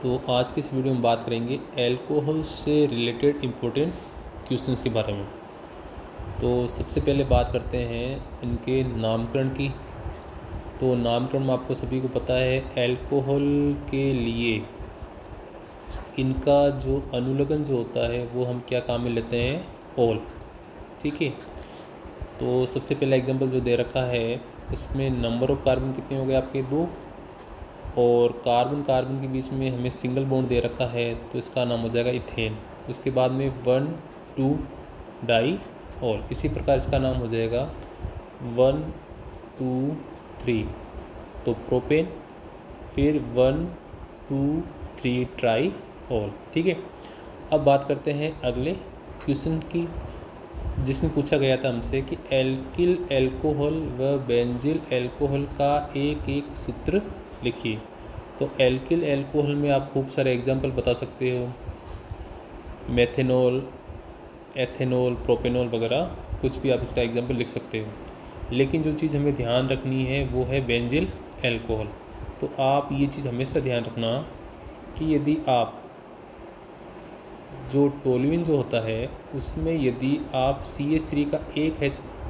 तो आज की इस वीडियो में बात करेंगे अल्कोहल से रिलेटेड इम्पोर्टेंट क्वेश्चंस के बारे में। तो सबसे पहले बात करते हैं इनके नामकरण की। तो नामकरण में आपको सभी को पता है अल्कोहल के लिए इनका जो अनुलग्न जो होता है वो हम क्या काम में लेते हैं, ऑल। ठीक है। तो सबसे पहला एग्जांपल जो दे रखा है इसमें नंबर ऑफ कार्बन कितने हो गए आपके, 2, और कार्बन कार्बन के बीच में हमें सिंगल बॉन्ड दे रखा है तो इसका नाम हो जाएगा इथेन। इसके बाद में 1 2 डाई ऑल। इसी प्रकार इसका नाम हो जाएगा 1 2 3 तो प्रोपेन, फिर 1 2 3 ट्राई ऑल। ठीक है। अब बात करते हैं अगले क्वेश्चन की, जिसमें पूछा गया था हमसे कि एल्किल अल्कोहल व बेंजिल अल्कोहल का एक एक सूत्र लिखिए। तो एल्किल अल्कोहल में आप खूब सारे एग्जाम्पल बता सकते हो, मेथेनॉल, एथेनॉल, प्रोपेनॉल वगैरह, कुछ भी आप इसका एग्जाम्पल लिख सकते हो। लेकिन जो चीज़ हमें ध्यान रखनी है वो है बेंजिल अल्कोहल। तो आप ये चीज़ हमेशा ध्यान रखना कि यदि आप जो टोल्यूइन जो होता है उसमें यदि आप CH3 का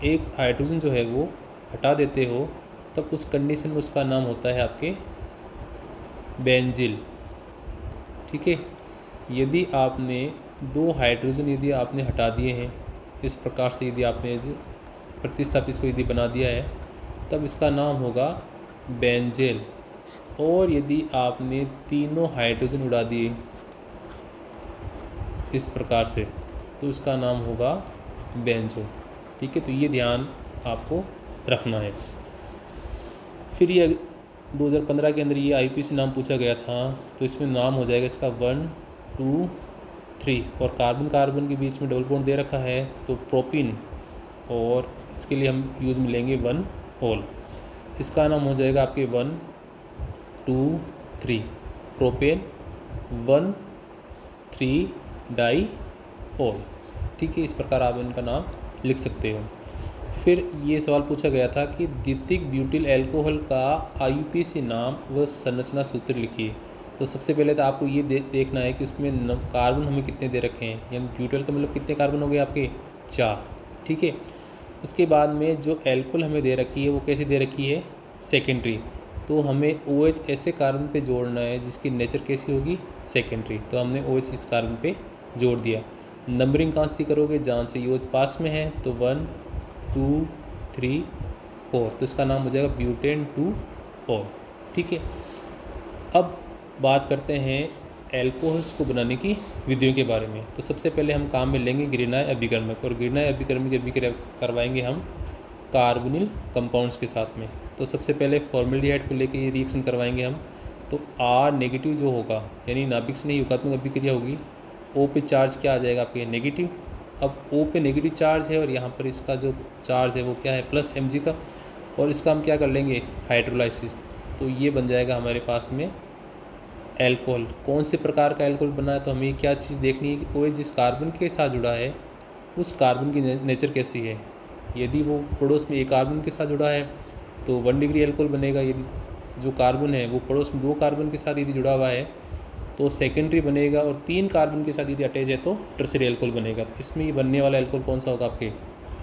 एक हाइड्रोजन जो है वो हटा देते हो तब उस कंडीशन में उसका नाम होता है आपके बेंजिल। ठीक है। यदि आपने 2 हाइड्रोजन यदि आपने हटा दिए हैं, इस प्रकार से यदि आपने प्रतिस्थापित को यदि बना दिया है तब इसका नाम होगा बेंजेल। और यदि आपने तीनों हाइड्रोजन उड़ा दिए इस प्रकार से तो इसका नाम होगा बेंजो। ठीक है। तो ये ध्यान आपको रखना है। फिर ये 2015 के अंदर ये IPC नाम पूछा गया था तो इसमें नाम हो जाएगा इसका 1 2 3 और कार्बन कार्बन के बीच में डबल बॉन्ड दे रखा है तो प्रोपिन, और इसके लिए हम यूज़ में लेंगे 1 ऑल। इसका नाम हो जाएगा आपके 1 2 3 प्रोपेन 1 3 डाई ऑल। ठीक है। इस प्रकार आप इनका नाम लिख सकते हो। फिर ये सवाल पूछा गया था कि द्वितीयक ब्यूटिल अल्कोहल का IUPAC नाम व संरचना सूत्र लिखिए। तो सबसे पहले तो आपको ये देखना है कि उसमें कार्बन हमें कितने दे रखे हैं, यानी ब्यूटिल का मतलब कितने कार्बन हो गए आपके, 4। ठीक है। उसके बाद में जो अल्कोहल हमें दे रखी है वो कैसे दे रखी है, सेकेंडरी। तो हमें OH ऐसे कार्बन पे जोड़ना है जिसकी नेचर कैसी होगी, सेकेंडरी। तो हमने OH इस कार्बन पे जोड़ दिया। नंबरिंग कहाँ से करोगे, जहाँ से OH पास में है तो 1 2 3 4 तो इसका नाम हो जाएगा ब्यूटेन 2 ऑल। ठीक है। अब बात करते हैं अल्कोहल्स को बनाने की विधियों के बारे में। तो सबसे पहले हम काम में लेंगे ग्रीनाय अभिकर्मक, और ग्रीनाय अभिकर्मक की अभिक्रिया करवाएंगे हम कार्बोनिल कंपाउंड्स के साथ में। तो सबसे पहले फॉर्मेल्डिहाइड को लेकर ये रिएक्शन करवाएंगे हम। तो R नेगेटिव जो होगा, यानी नाभिक से नहीं युगात्मक अभिक्रिया होगी, O पे चार्ज क्या आ जाएगा आपके, नेगेटिव। अब O पे नेगेटिव चार्ज है और यहाँ पर इसका जो चार्ज है वो क्या है, प्लस Mg का, और इसका हम क्या कर लेंगे, हाइड्रोलाइसिस। तो ये बन जाएगा हमारे पास में अल्कोहल। कौन से प्रकार का अल्कोहल बना है, तो हमें क्या चीज़ देखनी है कि OH जिस कार्बन के साथ जुड़ा है उस कार्बन की नेचर कैसी है। यदि वो पड़ोस में एक कार्बन के साथ जुड़ा है तो 1 डिग्री अल्कोहल बनेगा। यदि जो कार्बन है वो पड़ोस में 2 कार्बन के साथ यदि जुड़ा हुआ है तो सेकेंडरी बनेगा, और 3 कार्बन के साथ यदि अटैच है तो टर्सरी अल्कोहल बनेगा। तो इसमें ये बनने वाला अल्कोहल कौन सा होगा, आपके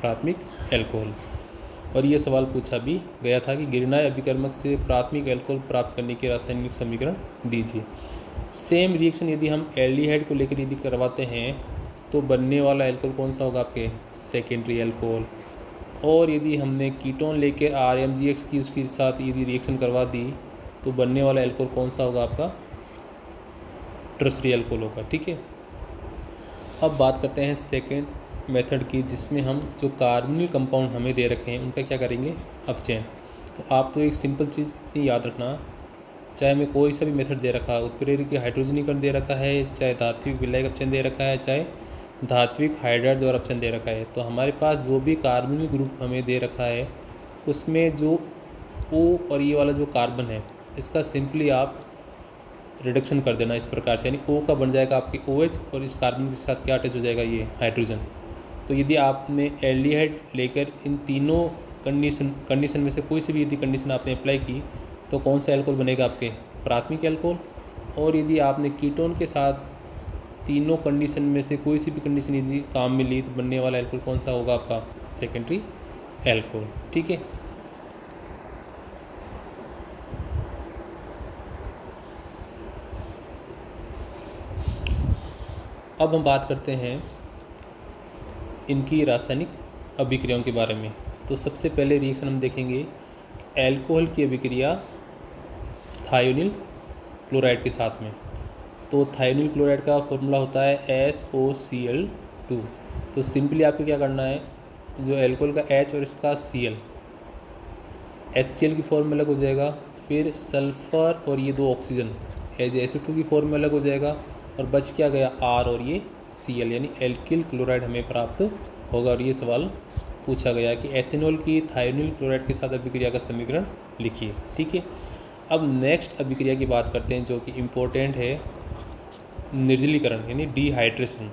प्राथमिक अल्कोहल। और ये सवाल पूछा भी गया था कि गिरनाय अभिकर्मक से प्राथमिक अल्कोहल प्राप्त करने के रासायनिक समीकरण दीजिए। सेम रिएक्शन यदि हम एल्डिहाइड को लेकर यदि करवाते हैं तो बनने वाला अल्कोहल कौन सा होगा, आपके सेकेंडरी अल्कोहल। और यदि हमने कीटोन लेकर RMgX की उसके साथ यदि रिएक्शन करवा दी तो बनने वाला अल्कोहल कौन सा होगा, आपका टर्सरी अल्कोहल होगा। ठीक है। अब बात करते हैं सेकेंड मेथड की, जिसमें हम जो कार्बोनिल कंपाउंड हमें दे रखे हैं उनका क्या करेंगे, अपचयन। तो आप तो एक सिंपल चीज़ इतनी याद रखना, चाहे हमें कोई सा भी मेथड दे रखा है, उत्प्रेरक हाइड्रोजनीकरण दे रखा है, चाहे धात्विक विलायक अपचयन दे रखा है, चाहे धात्विक हाइड्राइड द्वारा अपचयन दे रखा है, तो हमारे पास जो भी कार्बोनिल ग्रुप हमें दे रखा है उसमें जो O और ये वाला जो कार्बन है इसका सिंपली आप रिडक्शन कर देना इस प्रकार से, यानी O का बन जाएगा आपकी OH और इस कार्बन के साथ क्या अटैच हो जाएगा, ये हाइड्रोजन। तो यदि आपने एल्डिहाइड लेकर इन तीनों कंडीशन में से कोई सी भी यदि कंडीशन आपने अप्लाई की तो कौन सा अल्कोहल बनेगा, आपके प्राथमिक अल्कोहल। और यदि आपने कीटोन के साथ तीनों कंडीशन में से कोई सी भी कंडीशन यदि काम में ली तो बनने वाला एल्कोहल कौन सा होगा आपका? Secondary alcohol. ठीक है, अब हम बात करते हैं इनकी रासायनिक अभिक्रियाओं के बारे में। तो सबसे पहले रिएक्शन हम देखेंगे एल्कोहल की अभिक्रिया थायोनिल क्लोराइड के साथ में। तो थायोनिल क्लोराइड का फॉर्मूला होता है SOCl2। तो सिंपली आपको क्या करना है, जो एल्कोहल का H और इसका Cl, HCl की फॉर्म में अलग हो जाएगा, फिर सल्फ़र और ये दो ऑक्सीजन SO2 की फॉर्म में अलग हो जाएगा, और बच क्या गया R और ये Cl, यानी एल्किल क्लोराइड हमें प्राप्त होगा। और ये सवाल पूछा गया कि एथेनॉल की थायोनिल क्लोराइड के साथ अभिक्रिया का समीकरण लिखिए। ठीक है, अब नेक्स्ट अभिक्रिया की बात करते हैं जो कि इम्पोर्टेंट है, निर्जलीकरण यानी डिहाइड्रेशन।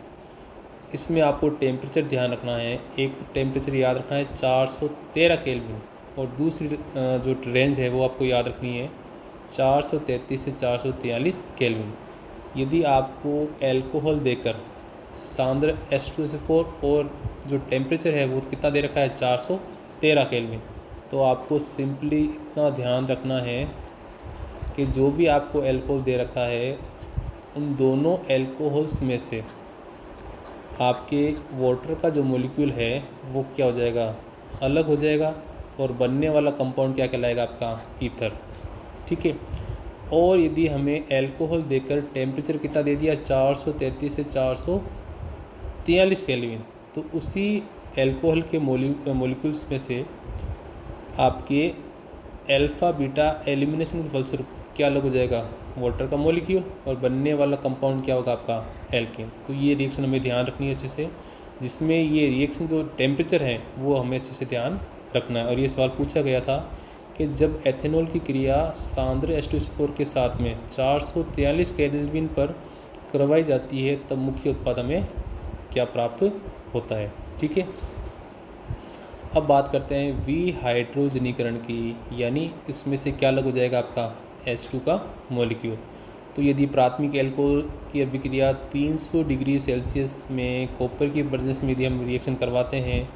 इसमें आपको टेम्परेचर ध्यान रखना है। एक तो टेम्परेचर याद रखना है 413 केल्विन, और दूसरी जो रेंज है वो आपको याद रखनी है 433 से 443 केल्विन। यदि आपको एल्कोहल देकर सांद्र H2SO4 और जो टेम्परेचर है वो कितना दे रखा है 413 केल्विन, तो आपको सिंपली इतना ध्यान रखना है कि जो भी आपको एल्कोहल दे रखा है उन दोनों एल्कोहल्स में से आपके वाटर का जो मॉलिक्यूल है वो क्या हो जाएगा, अलग हो जाएगा, और बनने वाला कंपाउंड क्या कहलाएगा आपका? ईथर। ठीक है, और यदि हमें एल्कोहल देकर टेम्परेचर कितना दे दिया 433 से 443 केल्विन, तो उसी एल्कोहल के मॉलिक्यूल्स में से आपके अल्फ़ा बीटा एलिमिनेशन के फलस्वरूप क्या अलग हो जाएगा? वाटर का मॉलिक्यूल, और बनने वाला कंपाउंड क्या होगा आपका? एल्केन। तो ये रिएक्शन हमें ध्यान रखनी है अच्छे से, जिसमें ये रिएक्शन जो टेम्परेचर है वो हमें अच्छे से ध्यान रखना है। और ये सवाल पूछा गया था कि जब एथेनॉल की क्रिया सांद्र H2SO4 के साथ में 443 केल्विन पर करवाई जाती है तब मुख्य उत्पाद में क्या प्राप्त होता है। ठीक है, अब बात करते हैं विहाइड्रोजनीकरण की, यानी इसमें से क्या अलग हो जाएगा आपका? H2 का मॉलिक्यूल। तो यदि प्राथमिक एल्कोहल की अभिक्रिया 300 डिग्री सेल्सियस में कॉपर की प्रेजेंस में यदि हम रिएक्शन करवाते हैं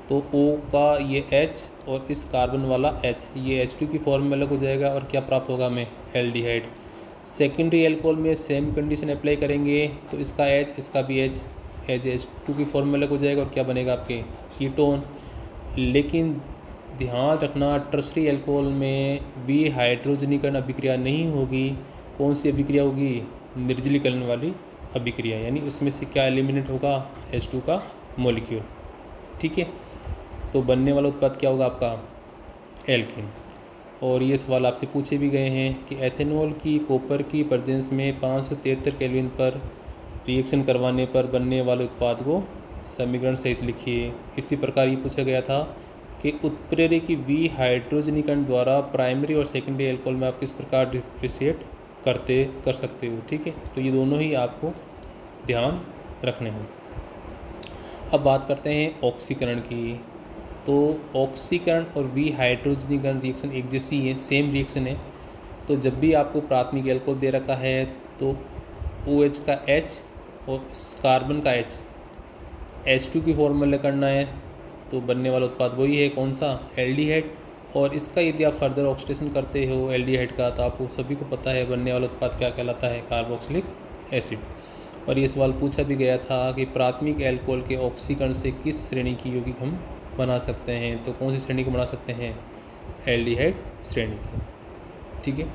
तो O का ये H और इस कार्बन वाला H, ये H2 की फॉर्म में अलग हो जाएगा, और क्या प्राप्त होगा हमें? एल्डिहाइड। सेकेंडरी एल्कोहल में सेम कंडीशन अप्लाई करेंगे तो इसका H इसका भी H H2 की फॉर्म में अलग हो जाएगा, और क्या बनेगा आपके? कीटोन। लेकिन ध्यान रखना टर्शरी एल्कोहल में विहाइड्रोजनीकरण अभिक्रिया नहीं होगी। कौन सी अभिक्रिया होगी? निर्जलीकरण वाली अभिक्रिया, यानी उसमें से क्या एलिमिनेट होगा? H2 का मॉलिक्यूल। ठीक है, तो बनने वाला उत्पाद क्या होगा आपका? एल्कीन। और ये सवाल आपसे पूछे भी गए हैं कि एथेनॉल की कॉपर की प्रेजेंस में 573 केल्विन पर रिएक्शन करवाने पर बनने वाले उत्पाद को समीकरण सहित लिखिए। इसी प्रकार ये पूछा गया था कि उत्प्रेरक की विहाइड्रोजनीकरण द्वारा प्राइमरी और सेकेंडरी एल्कोहल में आप किस प्रकार डिफ्रेंशिएट कर सकते हो। ठीक है, तो ये दोनों ही आपको ध्यान रखने हैं। अब बात करते हैं ऑक्सीकरण की। तो ऑक्सीकरण और विहाइड्रोजनीकरण रिएक्शन एक जैसी है, सेम रिएक्शन है। तो जब भी आपको प्राथमिक एल्कोहल दे रखा है तो OH का H और इस कार्बन का H H2 की फॉर्म में करना है, तो बनने वाला उत्पाद वही है, कौन सा? एल्डिहाइड। और इसका यदि आप फर्दर ऑक्सीडेशन करते हो एल्डिहाइड का, तो आपको सभी को पता है बनने वाला उत्पाद क्या कहलाता है? Carboxylic acid. और ये सवाल पूछा भी गया था कि प्राथमिक एल्कोहल के ऑक्सीकरण से किस श्रेणी की यौगिक हम बना सकते हैं, तो कौन सी श्रेणी को बना सकते हैं? एल्डिहाइड श्रेणी की। ठीक है।